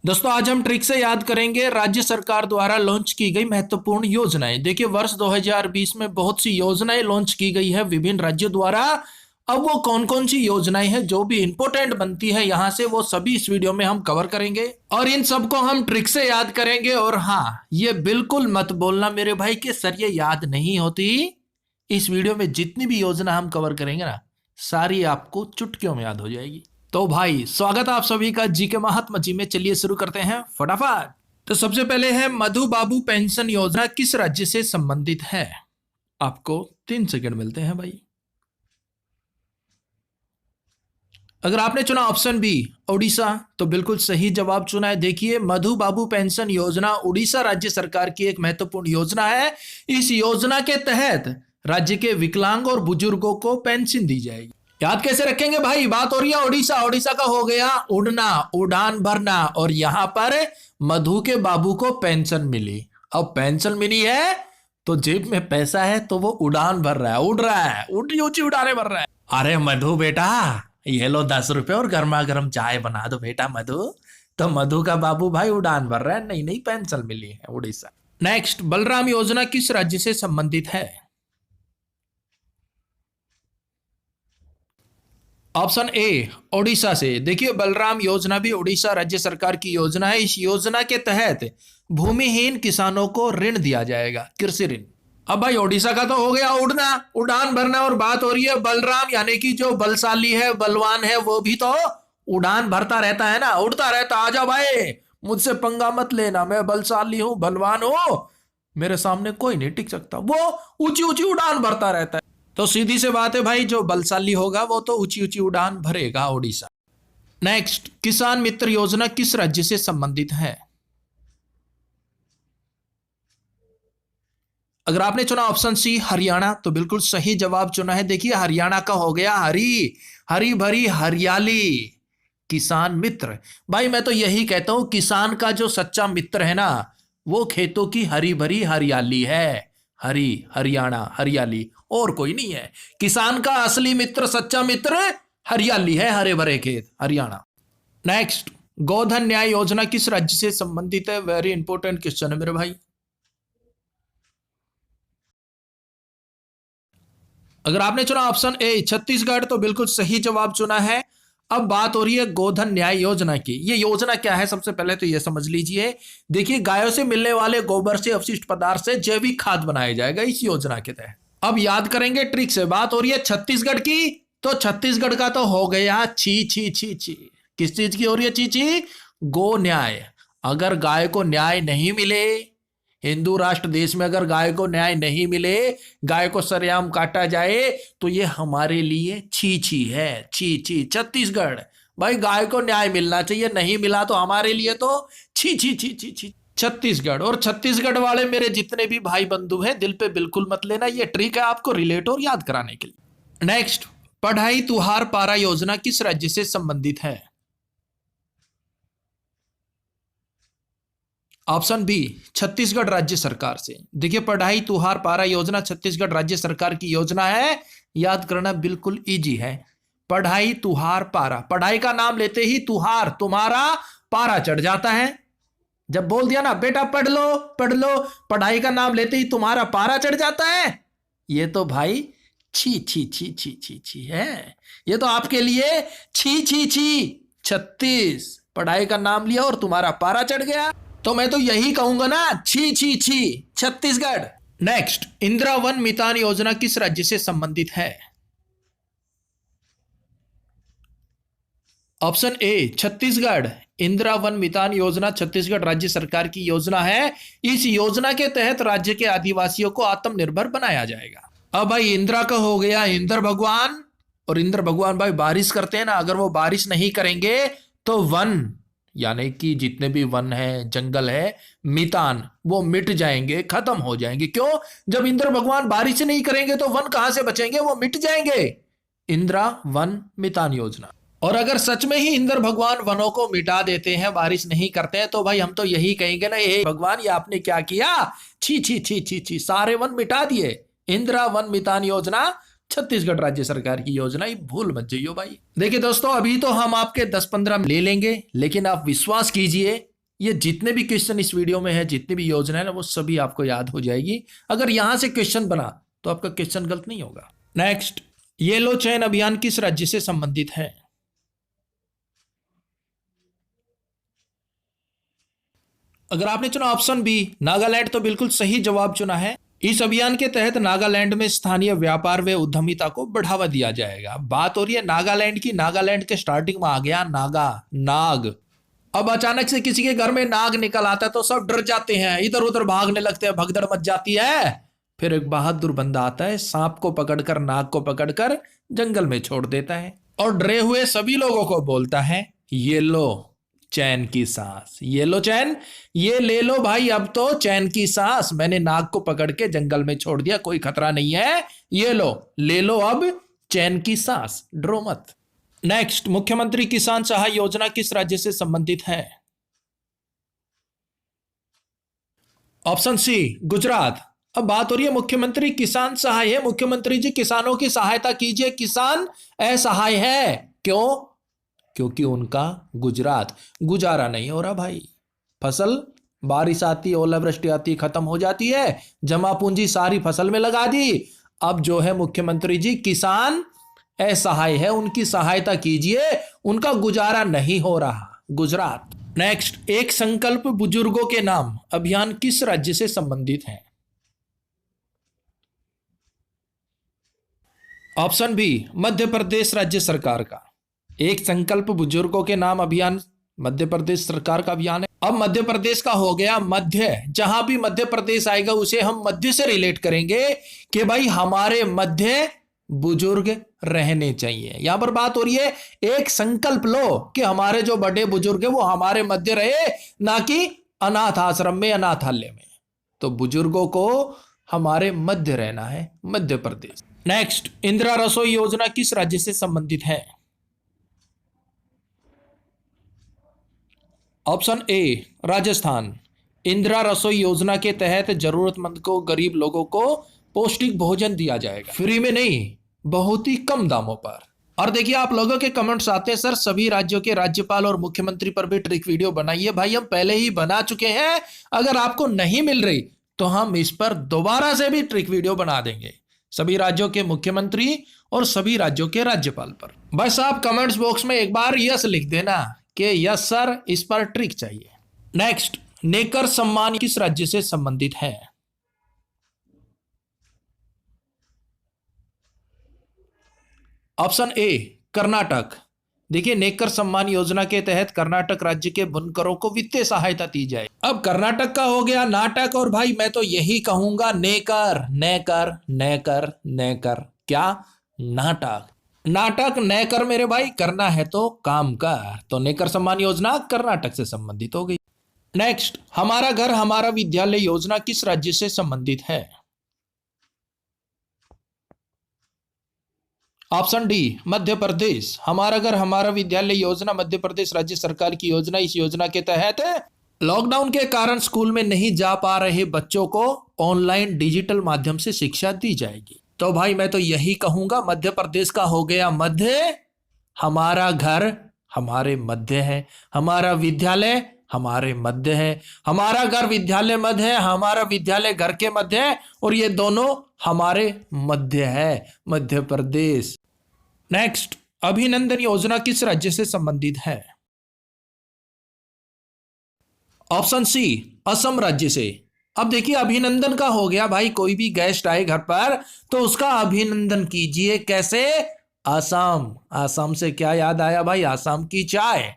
दोस्तों आज हम ट्रिक से याद करेंगे राज्य सरकार द्वारा लॉन्च की गई महत्वपूर्ण योजनाएं। देखिए वर्ष 2020 में बहुत सी योजनाएं लॉन्च की गई है विभिन्न राज्यों द्वारा। अब वो कौन कौन सी योजनाएं हैं जो भी इंपॉर्टेंट बनती है यहां से, वो सभी इस वीडियो में हम कवर करेंगे और इन सबको हम ट्रिक से याद करेंगे। और हाँ, ये बिल्कुल मत बोलना मेरे भाई कि सर ये याद नहीं होती। इस वीडियो में जितनी भी योजना हम कवर करेंगे ना, सारी आपको चुटकियों में याद हो जाएगी। तो भाई स्वागत है आप सभी का जी के महात्मा जी में। चलिए शुरू करते हैं फटाफट। तो सबसे पहले है मधु बाबू पेंशन योजना किस राज्य से संबंधित है? आपको 3 सेकंड मिलते हैं भाई। अगर आपने चुना ऑप्शन बी ओडिशा तो बिल्कुल सही जवाब चुना है। देखिए मधु बाबू पेंशन योजना उड़ीसा राज्य सरकार की एक महत्वपूर्ण योजना है। इस योजना के तहत राज्य के विकलांग और बुजुर्गों को पेंशन दी जाएगी। याद कैसे रखेंगे भाई? बात हो रही है ओडिशा। ओडिशा का हो गया उड़ना, उड़ान भरना, और यहां पर मधु के बाबू को पेंशन मिली। अब पेंशन मिली है तो जेब में पैसा है तो वो उड़ान भर रहा है, उड़ रहा है, ऊंची ऊंची उड़ाने भर रहा है। अरे मधु बेटा, ये लो 10 रुपए और गर्मा गर्म चाय बना दो बेटा मधु। तो मधु का बाबू भाई उड़ान भर रहा है, नई नई पेंशन मिली है उड़ीसा। नेक्स्ट, बलराम योजना किस राज्य से संबंधित है? ऑप्शन ए ओडिशा से। देखिए बलराम योजना भी उड़ीसा राज्य सरकार की योजना है। इस योजना के तहत भूमिहीन किसानों को ऋण दिया जाएगा, कृषि ऋण। अब भाई ओडिशा का तो हो गया उड़ना, उड़ान भरना, और बात हो रही है बलराम, यानी कि जो बलशाली है, बलवान है, वो भी तो उड़ान भरता रहता है ना, उड़ता रहता। आजा भाई, मुझसे पंगा मत लेना, मैं बलशाली हूं, बलवान हूं, मेरे सामने कोई नहीं टिक सकता। वो ऊंची ऊंची उड़ान भरता रहता है। तो सीधी सी बात है भाई, जो बलशाली होगा वो तो ऊंची ऊंची उड़ान भरेगा ओडिशा। नेक्स्ट, किसान मित्र योजना किस राज्य से संबंधित है? अगर आपने चुना ऑप्शन सी हरियाणा तो बिल्कुल सही जवाब चुना है। देखिए हरियाणा का हो गया हरी, हरी भरी हरियाली, किसान मित्र। भाई मैं तो यही कहता हूं, किसान का जो सच्चा मित्र है ना, वो खेतों की हरी भरी हरियाली है। हरी, हरियाणा, हरियाली, और कोई नहीं है। किसान का असली मित्र, सच्चा मित्र हरियाली है, हरे भरे खेत, हरियाणा। नेक्स्ट, गोधन न्याय योजना किस राज्य से संबंधित है? वेरी इंपॉर्टेंट क्वेश्चन है मेरे भाई। अगर आपने चुना ऑप्शन ए छत्तीसगढ़ तो बिल्कुल सही जवाब चुना है। अब बात हो रही है गोधन न्याय योजना की। ये योजना क्या है, सबसे पहले तो ये समझ लीजिए। देखिए गायों से मिलने वाले गोबर से, अपशिष्ट पदार्थ से जैविक खाद बनाया जाएगा इस योजना के तहत। अब याद करेंगे ट्रिक से। बात हो रही है छत्तीसगढ़ की, तो छत्तीसगढ़ का तो हो गया छी छी छी छी। किस चीज की हो रही है छी छी? गो न्याय। अगर गाय को न्याय नहीं मिले, हिंदू राष्ट्र देश में अगर गाय को न्याय नहीं मिले, गाय को सरेआम काटा जाए, तो ये हमारे लिए छी छी है, छी छी। छत्तीसगढ़ भाई, गाय को न्याय मिलना चाहिए, नहीं मिला तो हमारे लिए तो छी छी छी छी छी। छत्तीसगढ़। और छत्तीसगढ़ वाले मेरे जितने भी भाई बंधु हैं, दिल पे बिल्कुल मत लेना, ये ट्रिक है आपको रिलेट और याद कराने के लिए। नेक्स्ट, पढ़ाई तुहार पारा योजना किस राज्य से संबंधित है? ऑप्शन बी छत्तीसगढ़ राज्य सरकार से। देखिए पढ़ाई तुहार पारा योजना छत्तीसगढ़ राज्य सरकार की योजना है। याद करना बिल्कुल इजी है। पढ़ाई तुहार पारा, पढ़ाई का नाम लेते ही तुहार, तुम्हारा, पारा चढ़ जाता है। जब बोल दिया ना बेटा पढ़ लो पढ़ लो, पढ़ाई का नाम लेते ही तुम्हारा पारा चढ़ जाता है, ये तो भाई छी छी छी छी छी छी है। ये तो आपके लिए छी छी छी। 36 पढ़ाई का नाम लिया और तुम्हारा पारा चढ़ गया, तो मैं तो यही कहूंगा ना, छी छी छी छत्तीसगढ़। नेक्स्ट, इंदिरा वन मितान योजना किस राज्य से संबंधित है? Option A Chhattisgarh. इंदिरा वन मितान योजना छत्तीसगढ़ राज्य सरकार की योजना है। इस योजना के तहत राज्य के आदिवासियों को आत्मनिर्भर बनाया जाएगा। अब भाई इंदिरा का हो गया इंद्र भगवान, और इंद्र भगवान भाई बारिश करते हैं ना, अगर वो बारिश नहीं करेंगे तो वन, यानी कि जितने भी वन है, जंगल है, मितान, वो मिट जाएंगे, खत्म हो जाएंगे। क्यों? जब इंद्र भगवान बारिश नहीं करेंगे तो वन कहां से बचेंगे? वो मिट जाएंगे। इंदिरा वन मितान योजना। और अगर सच में ही इंद्र भगवान वनों को मिटा देते हैं, बारिश नहीं करते हैं, तो भाई हम तो यही कहेंगे ना, हे भगवान ये आपने क्या किया, छी छी छी छी छी, सारे वन मिटा दिए। इंदिरा वन मितान योजना छत्तीसगढ़ राज्य सरकार की योजना, ये भूल मत जाइयो भाई। देखिए दोस्तों, अभी तो हम आपके 10-15 ले लेंगे, लेकिन आप विश्वास कीजिए ये जितने भी क्वेश्चन इस वीडियो में है, जितनी भी योजना है ना, वो सभी आपको याद हो जाएगी। अगर यहां से क्वेश्चन बना तो आपका क्वेश्चन गलत नहीं होगा। नेक्स्ट, येलो चैन अभियान किस राज्य से संबंधित है? अगर आपने चुना ऑप्शन बी नागालैंड तो बिल्कुल सही जवाब चुना है। इस अभियान के तहत नागालैंड में स्थानीय व्यापार व उद्यमिता को बढ़ावा दिया जाएगा। बात हो रही है नागालैंड की। नागालैंड के स्टार्टिंग में आ गया नाग। अब अचानक से किसी के घर में नाग निकल आता है तो सब डर जाते हैं, इधर उधर भागने लगते हैं, भगदड़ मच जाती है। फिर एक बहादुर बंदा आता है, सांप को पकड़कर, नाग को पकड़कर जंगल में छोड़ देता है और डरे हुए सभी लोगों को बोलता है, ये लो चैन की सांस, ये लो चैन, ये ले लो भाई अब तो चैन की सांस। मैंने नाग को पकड़ के जंगल में छोड़ दिया, कोई खतरा नहीं है, ये लो, ले लो अब चैन की सांस, डरो मत। नेक्स्ट, मुख्यमंत्री किसान सहाय योजना किस राज्य से संबंधित है? Option C Gujarat. अब बात हो रही है मुख्यमंत्री किसान सहाय है। मुख्यमंत्री जी किसानों की सहायता कीजिए, किसान असहाय है। क्यों? क्योंकि उनका गुजरात गुजारा नहीं हो रहा भाई। फसल, बारिश आती, ओलावृष्टि आती, खत्म हो जाती है, जमा पूंजी सारी फसल में लगा दी। अब जो है मुख्यमंत्री जी किसान असहाय है, उनकी सहायता कीजिए, उनका गुजारा नहीं हो रहा। गुजरात। नेक्स्ट, एक संकल्प बुजुर्गों के नाम अभियान किस राज्य से संबंधित है? ऑप्शन बी मध्य प्रदेश राज्य सरकार का। एक संकल्प बुजुर्गों के नाम अभियान मध्य प्रदेश सरकार का अभियान है। अब मध्य प्रदेश का हो गया मध्य, जहां भी मध्य प्रदेश आएगा उसे हम मध्य से रिलेट करेंगे कि भाई हमारे मध्य बुजुर्ग रहने चाहिए। यहां पर बात हो रही है एक संकल्प लो कि हमारे जो बड़े बुजुर्ग है वो हमारे मध्य रहे, ना कि अनाथ आश्रम में, अनाथालय में। तो बुजुर्गों को हमारे मध्य रहना है, मध्य प्रदेश। नेक्स्ट, इंदिरा रसोई योजना किस राज्य से संबंधित है? ऑप्शन ए राजस्थान। इंदिरा रसोई योजना के तहत जरूरतमंद को, गरीब लोगों को पौष्टिक भोजन दिया जाएगा, फ्री में नहीं, बहुत ही कम दामों पर। और देखिए आप लोगों के कमेंट्स आते हैं, सर सभी राज्यों के राज्यपाल और मुख्यमंत्री पर भी ट्रिक वीडियो बनाइए। भाई हम पहले ही बना चुके हैं, अगर आपको नहीं मिल रही तो हम इस पर दोबारा से भी ट्रिक वीडियो बना देंगे, सभी राज्यों के मुख्यमंत्री और सभी राज्यों के राज्यपाल पर। बस आप कमेंट्स बॉक्स में एक बार यस लिख देना कि यस सर, इस पर ट्रिक चाहिए। नेक्स्ट, नेकर सम्मान किस राज्य से संबंधित है? ऑप्शन ए कर्नाटक। देखिए नेकर सम्मान योजना के तहत कर्नाटक राज्य के बुनकरों को वित्तीय सहायता दी जाए। अब कर्नाटक का हो गया नाटक, और भाई मैं तो यही कहूंगा नेकर, नेकर, नेकर, नेकर, क्या नाटक, नाटक नेकर मेरे भाई, करना है तो काम कर। तो नेकर सम्मान योजना कर्नाटक से संबंधित हो गई। नेक्स्ट, हमारा घर हमारा विद्यालय योजना किस राज्य से संबंधित है? Option D Madhya Pradesh. हमारा घर हमारा विद्यालय योजना मध्य प्रदेश राज्य सरकार की योजना। इस योजना के तहत लॉकडाउन के कारण स्कूल में नहीं जा पा रहे बच्चों को ऑनलाइन डिजिटल माध्यम से शिक्षा दी जाएगी। तो भाई मैं तो यही कहूंगा मध्य प्रदेश का हो गया मध्य, हमारा घर हमारे मध्य है, हमारा विद्यालय हमारे मध्य है, हमारा घर विद्यालय मध्य है, हमारा विद्यालय घर के मध्य है, और ये दोनों हमारे मध्य है, मध्य प्रदेश। नेक्स्ट, अभिनंदन योजना किस राज्य से संबंधित है? ऑप्शन सी असम राज्य से। अब देखिए अभिनंदन का हो गया भाई, कोई भी गेस्ट आए घर पर तो उसका अभिनंदन कीजिए, कैसे? असम। असम से क्या याद आया भाई? असम की चाय।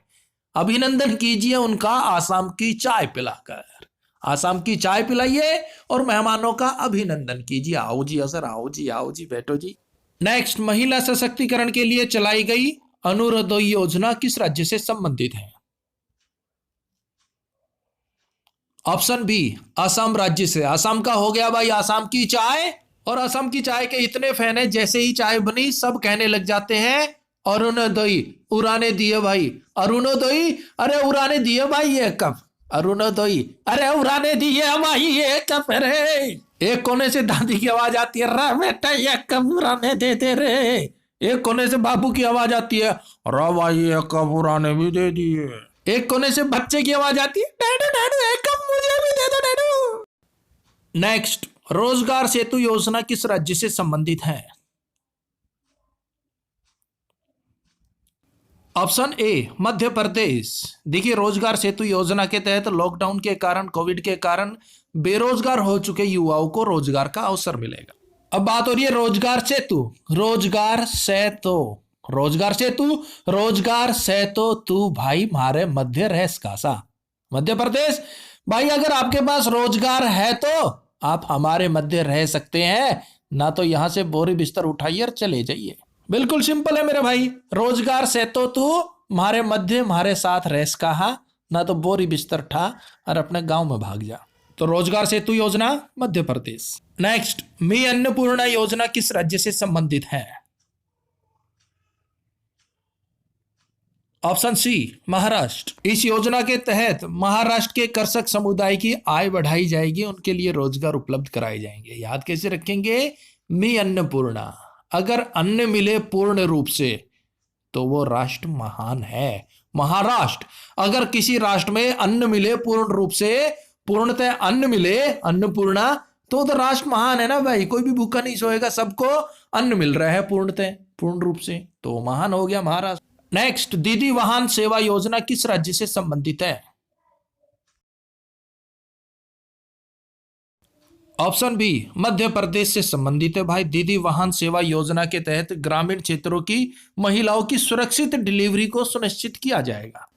अभिनंदन कीजिए उनका आसाम की चाय पिलाकर। आसाम की चाय पिलाइए और मेहमानों का अभिनंदन कीजिए। आओ जी असर, आओ जी, आओ जी, बैठो जी। नेक्स्ट, महिला सशक्तिकरण के लिए चलाई गई अनुरोधोई योजना किस राज्य से संबंधित है? ऑप्शन बी असम राज्य से। असम का हो गया भाई आसाम की चाय, और असम की चाय के इतने फैन है, जैसे ही चाय बनी सब कहने लग जाते हैं अरुणोदय, उराने दिए भाई, अरुणोदय, अरे उराने दिए भाई ये कप, अरुणोदय, अरे उराने दिए भाई ये कप रे। एक कोने से दादी की आवाज आती है, रा बेटा ये कप उराने दे दे रे। एक कोने से बाबू की आवाज आती है, रा भाई ये कप उराने भी दे दिए। एक कोने से बच्चे की आवाज आती है, डैडू डैडू एक कप मुझे भी दे दो डैडू। नेक्स्ट, रोजगार सेतु योजना किस राज्य से संबंधित है? ऑप्शन ए मध्य प्रदेश। देखिए, रोजगार सेतु योजना के तहत लॉकडाउन के कारण, कोविड के कारण बेरोजगार हो चुके युवाओं को रोजगार का अवसर मिलेगा। अब बात हो रही है रोजगार सेतु। रोजगार सेतु, रोजगार सेतु, रोजगार सेतु तू भाई मारे मध्य रहस कासा। मध्य प्रदेश भाई, अगर आपके पास रोजगार है तो आप हमारे मध्य रह सकते हैं, ना तो यहां से बोरी बिस्तर उठाइए और चले जाइए। बिल्कुल सिंपल है मेरे भाई, रोजगार सेतु तू मारे मध्य मारे साथ रहस कहा, ना तो बोरी बिस्तर ठा और अपने गांव में भाग जा। तो रोजगार सेतु योजना मध्य प्रदेश। नेक्स्ट, मी अन्नपूर्णा योजना किस राज्य से संबंधित है? Option C Maharashtra. इस योजना के तहत महाराष्ट्र के कृषक समुदाय की आय बढ़ाई जाएगी, उनके लिए रोजगार उपलब्ध कराए जाएंगे। याद कैसे रखेंगे? मी अन्नपूर्णा। अगर अन्न मिले पूर्ण रूप से तो वो राष्ट्र महान है। महाराष्ट्र, अगर किसी राष्ट्र में अन्न मिले पूर्ण रूप से, पूर्णतः अन्न मिले, अन्नपूर्णा, तो राष्ट्र महान है ना भाई। कोई भी भूखा नहीं सोएगा, सबको अन्न मिल रहा है पूर्णतः, पूर्ण रूप से, तो महान हो गया महाराष्ट्र। नेक्स्ट, दीदी वाहन सेवा योजना किस राज्य से संबंधित है? ऑप्शन बी मध्य प्रदेश से संबंधित है भाई। दीदी वाहन सेवा योजना के तहत ग्रामीण क्षेत्रों की महिलाओं की सुरक्षित डिलीवरी को सुनिश्चित किया जाएगा।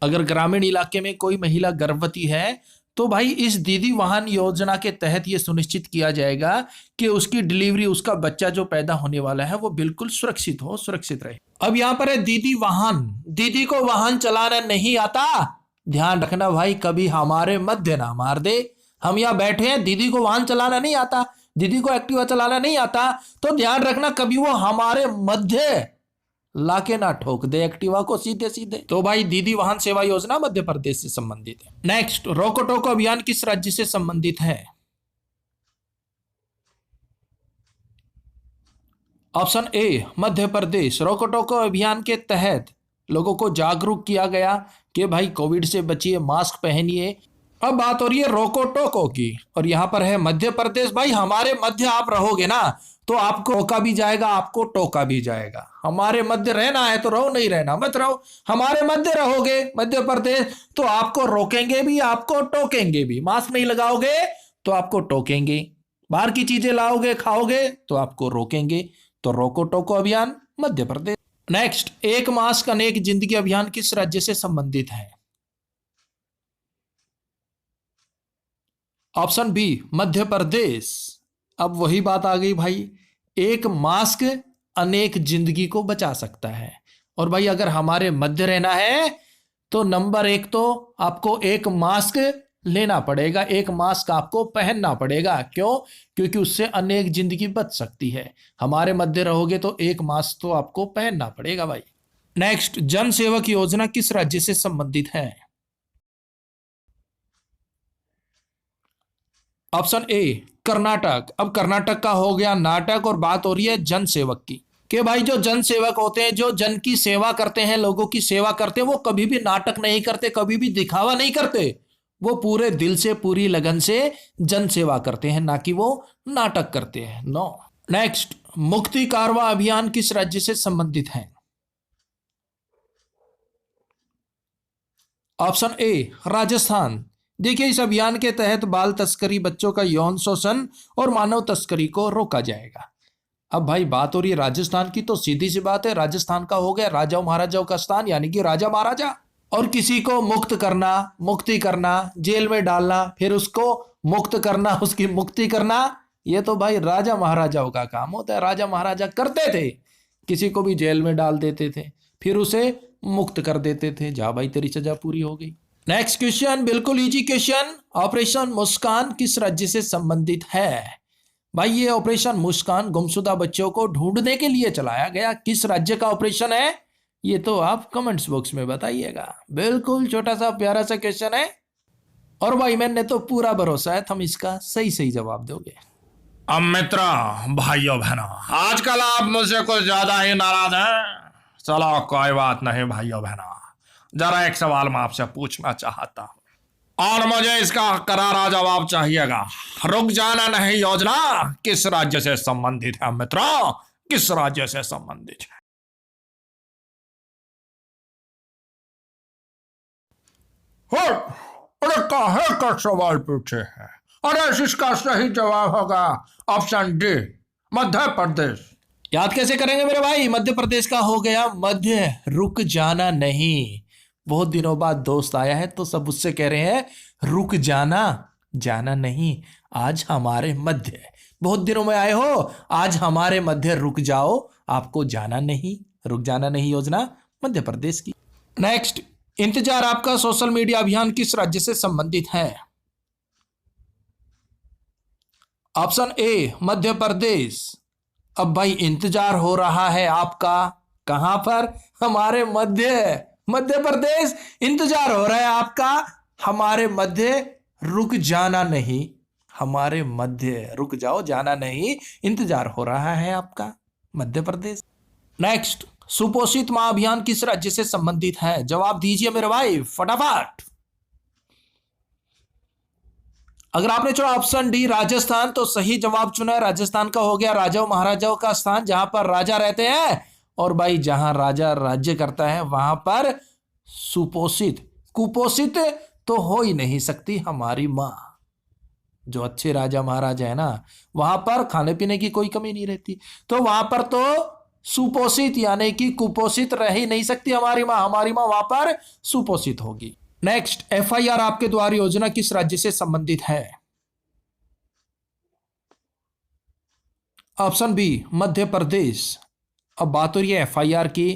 अगर ग्रामीण इलाके में कोई महिला गर्भवती है तो भाई इस दीदी वाहन योजना के तहत यह सुनिश्चित किया जाएगा कि उसकी डिलीवरी, उसका बच्चा जो पैदा होने वाला है वो बिल्कुल सुरक्षित हो, सुरक्षित रहे। अब यहां पर है दीदी वाहन। दीदी को वाहन चलाना नहीं आता, ध्यान रखना भाई, कभी हमारे मध्य ना मार दे। हम यहां बैठे हैं, दीदी को वाहन चलाना नहीं आता, दीदी को एक्टिवा चलाना नहीं आता, तो ध्यान रखना कभी वो हमारे मध्य लाके ना ठोक दे एक्टिवा को सीधे सीधे। तो भाई दीदी वाहन सेवा योजना मध्य प्रदेश से संबंधित है। नेक्स्ट, रोको टोको अभियान किस राज्य से संबंधित है? ऑप्शन ए मध्य प्रदेश। रोको टोको अभियान के तहत लोगों को जागरूक किया गया कि भाई कोविड से बचिए, मास्क पहनिए। अब बात हो रही है रोको टोको की, और यहां पर है मध्य प्रदेश। भाई हमारे मध्य आप रहोगे ना तो आपको रोका भी जाएगा, आपको टोका भी जाएगा। हमारे मध्य रहना है तो रहो, नहीं रहना मत रहो। हमारे मध्य रहोगे मध्य प्रदेश तो आपको रोकेंगे भी, आपको टोकेंगे भी। मास्क नहीं लगाओगे तो आपको टोकेंगे, बाहर की चीजें लाओगे खाओगे तो आपको रोकेंगे। तो रोको टोको अभियान मध्य प्रदेश। नेक्स्ट, एक मास्क अनेक जिंदगी अभियान किस राज्य से संबंधित है? Option B Madhya Pradesh. अब वही बात आ गई भाई, एक मास्क अनेक जिंदगी को बचा सकता है। और भाई अगर हमारे मध्य रहना है तो नंबर एक तो आपको एक मास्क लेना पड़ेगा, एक मास्क आपको पहनना पड़ेगा। क्यों? क्योंकि उससे अनेक जिंदगी बच सकती है। हमारे मध्य रहोगे तो एक मास्क तो आपको पहनना पड़ेगा भाई। नेक्स्ट, जन सेवक योजना किस राज्य से संबंधित है? ऑप्शन ए कर्नाटक। अब कर्नाटक का हो गया नाटक, और बात हो रही है जन सेवक की, कि भाई जो जन सेवक होते हैं, जो जन की सेवा करते हैं, लोगों की सेवा करते हैं, वो कभी भी नाटक नहीं करते, कभी भी दिखावा नहीं करते। वो पूरे दिल से, पूरी लगन से जन सेवा करते हैं, ना कि वो नाटक करते हैं। नो। नेक्स्ट, मुक्ति कारवा अभियान किस राज्य से संबंधित है? ऑप्शन ए राजस्थान। देखिए, इस अभियान के तहत बाल तस्करी, बच्चों का यौन शोषण और मानव तस्करी को रोका जाएगा। अब भाई बात हो रही है राजस्थान की, तो सीधी सी बात है, राजस्थान का हो गया राजाओं महाराजाओं का स्थान, यानी कि राजा महाराजा। और किसी को मुक्त करना, मुक्ति करना, जेल में डालना, फिर उसको मुक्त करना, उसकी मुक्ति करना, ये तो भाई राजा महाराजाओं का काम होता है। राजा महाराजा करते थे, किसी को भी जेल में डाल देते थे, फिर उसे मुक्त कर देते थे, जा भाई तेरी सजा पूरी हो गई। नेक्स्ट क्वेश्चन, बिल्कुल इजी क्वेश्चन, ऑपरेशन मुस्कान किस राज्य से संबंधित है? भाई ये ऑपरेशन मुस्कान गुमशुदा बच्चों को ढूंढने के लिए चलाया गया, किस राज्य का ऑपरेशन है ये तो आप कमेंट्स बॉक्स में बताइएगा। बिल्कुल छोटा सा प्यारा सा क्वेश्चन है, और भाई मैंने तो पूरा भरोसा है तुम इसका सही सही जवाब दोगे। अब मित्र, भाइयों बहनों, आजकल आप मुझसे कुछ ज्यादा ही नाराज हैं। चलो कोई बात नहीं भाइयों बहनों, जरा एक सवाल मैं आपसे पूछना चाहता हूं और मुझे इसका करारा जवाब चाहिएगा। रुक जाना नहीं योजना किस राज्य से संबंधित है मित्रों? किस राज्य से संबंधित है? अरे काहे का सवाल पूछे हैं? अरे इसका सही जवाब होगा ऑप्शन डी, मध्य प्रदेश। याद कैसे करेंगे मेरे भाई? मध्य प्रदेश का हो गया मध्य। रुक जाना नहीं। बहुत दिनों बाद दोस्त आया है तो सब उससे कह रहे हैं रुक जाना, जाना नहीं। आज हमारे मध्य, बहुत दिनों में आए हो, आज हमारे मध्य रुक जाओ, आपको जाना नहीं। रुक जाना नहीं योजना मध्य प्रदेश की। नेक्स्ट, इंतजार आपका सोशल मीडिया अभियान किस राज्य से संबंधित है? ऑप्शन ए मध्य प्रदेश। अब भाई इंतजार हो रहा है आपका कहां पर? हमारे मध्य प्रदेश। इंतजार हो रहा है आपका हमारे मध्य। रुक जाना नहीं, हमारे मध्य। रुक जाओ, जाना नहीं, इंतजार हो रहा है आपका मध्य प्रदेश। नेक्स्ट, सुपोषित मां अभियान किस राज्य से संबंधित है? जवाब दीजिए मेरे भाई फटाफट। अगर आपने चुना ऑप्शन डी राजस्थान तो सही जवाब चुना है। राजस्थान का हो गया राजाओं महाराजाओं का स्थान, जहां पर राजा रहते हैं। और भाई जहां राजा राज्य करता है वहां पर सुपोषित, कुपोषित तो हो ही नहीं सकती हमारी मां। जो अच्छे राजा महाराजा है ना, वहां पर खाने पीने की कोई कमी नहीं रहती, तो वहां पर तो सुपोषित यानी कि कुपोषित रह ही नहीं सकती हमारी मां। हमारी मां वहां पर सुपोषित होगी। नेक्स्ट, एफआईआर आपके द्वार योजना किस राज्य से संबंधित है? Option B Madhya Pradesh. अब बात हो रही है एफआईआर की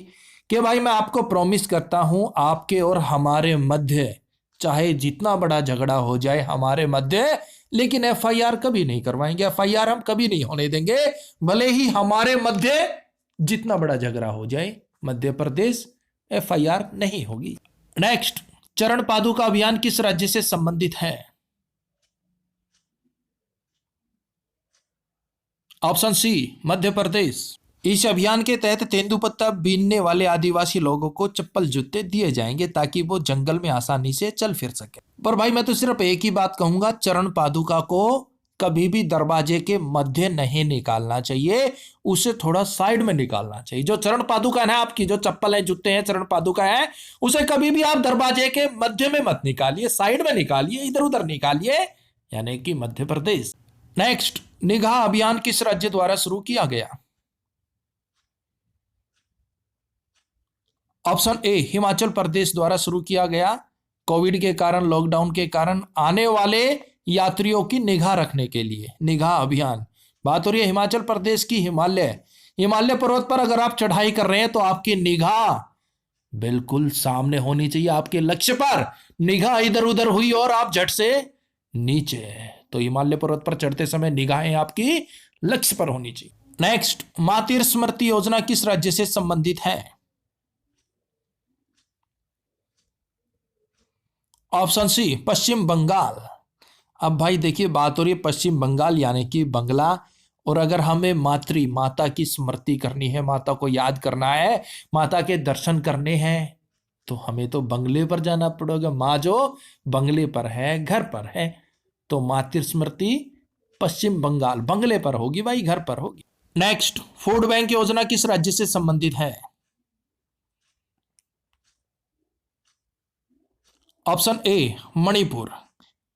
कि भाई मैं आपको प्रॉमिस करता हूं आपके और हमारे मध्य चाहे जितना बड़ा झगड़ा हो जाए हमारे मध्य, लेकिन एफआईआर कभी नहीं करवाएंगे। एफआईआर हम कभी नहीं होने देंगे, भले ही हमारे मध्य जितना बड़ा झगड़ा हो जाए, मध्य प्रदेश एफआईआर नहीं होगी। नेक्स्ट, चरण पादुका अभियान किस राज्य से संबंधित है? ऑप्शन सी मध्य प्रदेश। इस अभियान के तहत तेंदुपत्ता बीनने वाले आदिवासी लोगों को चप्पल जूते दिए जाएंगे ताकि वो जंगल में आसानी से चल फिर सके। पर भाई मैं तो सिर्फ एक ही बात कहूंगा, चरण पादुका को कभी भी दरवाजे के मध्य नहीं निकालना चाहिए, उसे थोड़ा साइड में निकालना चाहिए। जो चरण पादुका है आपकी, जो चप्पल है, जूते हैं, चरण पादुका है, उसे कभी भी आप दरवाजे के मध्य में मत निकालिए, साइड में निकालिए, इधर उधर निकालिए, यानी कि मध्य प्रदेश। नेक्स्ट, निगाह अभियान किस राज्य द्वारा शुरू किया गया? ऑप्शन ए हिमाचल प्रदेश द्वारा शुरू किया गया। कोविड के कारण, लॉकडाउन के कारण आने वाले यात्रियों की निगाह रखने के लिए निगाह अभियान। बात हो रही है हिमाचल प्रदेश की। हिमालय पर्वत पर अगर आप चढ़ाई कर रहे हैं तो आपकी निगाह बिल्कुल सामने होनी चाहिए, आपके लक्ष्य पर। निगाह इधर उधर हुई और आप झट से नीचे, तो हिमालय पर्वत पर चढ़ते समय निगाहें आपकी लक्ष्य पर होनी चाहिए। नेक्स्ट, मातृ स्मृति योजना किस राज्य से संबंधित है? ऑप्शन सी पश्चिम बंगाल। अब भाई देखिए बात हो रही है पश्चिम बंगाल यानी कि बंगला, और अगर हमें माता की स्मृति करनी है, माता को याद करना है, माता के दर्शन करने हैं, तो हमें तो बंगले पर जाना पड़ेगा। माँ जो बंगले पर है, घर पर है, तो मातृ स्मृति पश्चिम बंगाल बंगले पर होगी भाई, घर पर होगी। नेक्स्ट, फूड बैंक योजना किस राज्य से संबंधित है? ऑप्शन ए मणिपुर।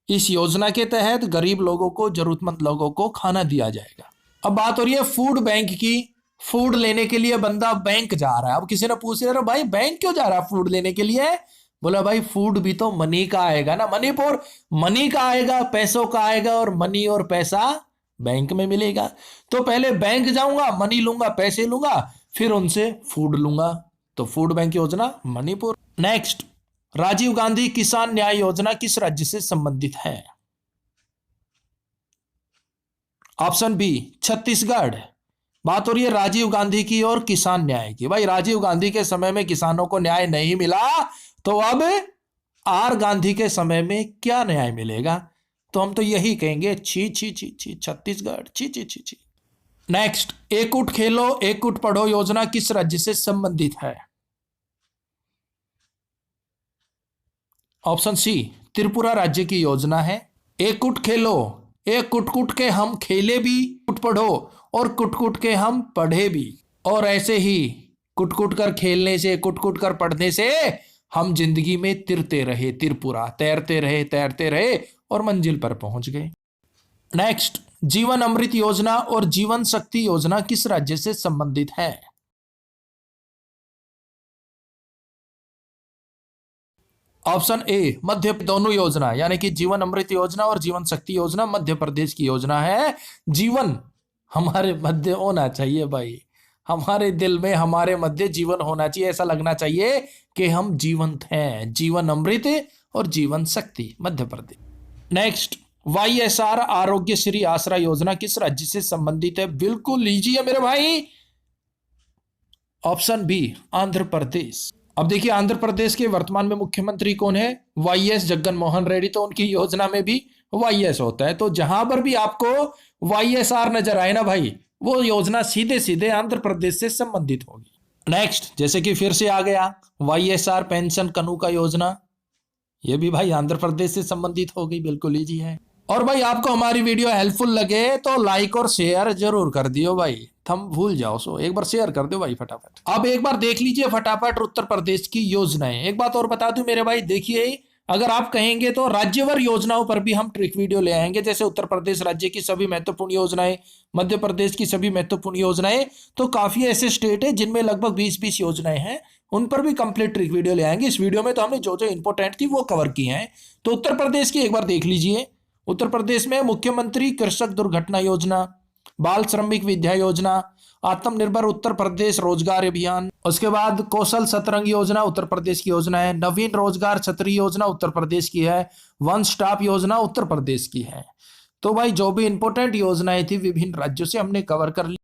इस योजना के तहत गरीब लोगों को, जरूरतमंद लोगों को खाना दिया जाएगा। अब बात हो रही है फूड बैंक की। फूड लेने के लिए बंदा बैंक जा रहा है। अब किसी ने पूछ रहा भाई बैंक क्यों जा रहा है फूड लेने के लिए? बोला भाई फूड भी तो मनी का आएगा ना, मणिपुर मनी का आएगा, पैसों का आएगा, और मनी और पैसा बैंक में मिलेगा। तो पहले बैंक जाऊंगा, मनी लूंगा, पैसे लूंगा, फिर उनसे फूड लूंगा। तो फूड बैंक योजना मणिपुर। नेक्स्ट, राजीव गांधी किसान न्याय योजना किस राज्य से संबंधित है? Option B Chhattisgarh. बात हो रही है राजीव गांधी की और किसान न्याय की। भाई राजीव गांधी के समय में किसानों को न्याय नहीं मिला, तो अब आर गांधी के समय में क्या न्याय मिलेगा? तो हम तो यही कहेंगे छी छी छी छी छत्तीसगढ़, छी छी छी छी। नेक्स्ट, एक उठ खेलो एक उठ पढ़ो योजना किस राज्य से संबंधित है? ऑप्शन सी त्रिपुरा राज्य की योजना है। एक कुट खेलो, एक कुट कुट के हम खेले भी, कुट पढ़ो और कुट कुट के हम पढ़े भी। और ऐसे ही कुट कुट कर खेलने से, कुट कुट कर पढ़ने से हम जिंदगी में तिरते रहे, त्रिपुरा तैरते रहे और मंजिल पर पहुंच गए। नेक्स्ट, जीवन अमृत योजना और जीवन शक्ति योजना किस राज्य से संबंधित है? ऑप्शन ए मध्य, दोनों योजना यानी कि जीवन अमृत योजना और जीवन शक्ति योजना मध्य प्रदेश की योजना है। जीवन हमारे मध्य होना चाहिए भाई, हमारे दिल में हमारे मध्य जीवन होना चाहिए, ऐसा लगना चाहिए कि हम जीवंत हैं। जीवन अमृत और जीवन शक्ति मध्य प्रदेश। नेक्स्ट, YSR आरोग्य श्री आसरा योजना किस राज्य से संबंधित है? बिल्कुल लीजिए मेरे भाई, ऑप्शन बी आंध्र प्रदेश। अब देखिए आंध्र प्रदेश के वर्तमान में मुख्यमंत्री कौन है? YS जगन मोहन रेड्डी। तो उनकी योजना में भी YS होता है। तो जहां पर भी आपको YSR नजर आए ना भाई, वो योजना सीधे सीधे आंध्र प्रदेश से संबंधित होगी। नेक्स्ट, जैसे कि फिर से आ गया YSR पेंशन कनूका योजना, ये भी भाई आंध्र प्रदेश से संबंधित हो गई। बिल्कुल लीजिए है। और भाई आपको हमारी वीडियो हेल्पफुल लगे तो लाइक और शेयर जरूर कर दियो भाई, थम भूल जाओ सो एक बार शेयर कर दो भाई फटाफट। अब एक बार देख लीजिए फटाफट उत्तर प्रदेश की योजनाएं। एक बात और बता दूं मेरे भाई, देखिए अगर आप कहेंगे तो राज्यवार योजनाओं पर भी हम ट्रिक वीडियो ले आएंगे, जैसे उत्तर प्रदेश राज्य की सभी महत्वपूर्ण योजनाएं, मध्य प्रदेश की सभी महत्वपूर्ण योजनाएं। तो काफी ऐसे स्टेट है जिनमें लगभग 20-20 योजनाएं हैं, उन पर भी कंप्लीट ट्रिक वीडियो ले आएंगे। इस वीडियो में तो हमने जो जो इंपॉर्टेंट थी वो कवर की हैं। तो उत्तर प्रदेश की एक बार देख लीजिए। उत्तर प्रदेश में मुख्यमंत्री कृषक दुर्घटना योजना, बाल श्रमिक विद्या योजना, आत्मनिर्भर उत्तर प्रदेश रोजगार अभियान, उसके बाद कौशल सतरंग योजना उत्तर प्रदेश की योजना है, नवीन रोजगार छतरी योजना उत्तर प्रदेश की है, वन स्टॉप योजना उत्तर प्रदेश की है। तो भाई जो भी इंपॉर्टेंट योजनाएं थी विभिन्न राज्यों से हमने कवर कर ली।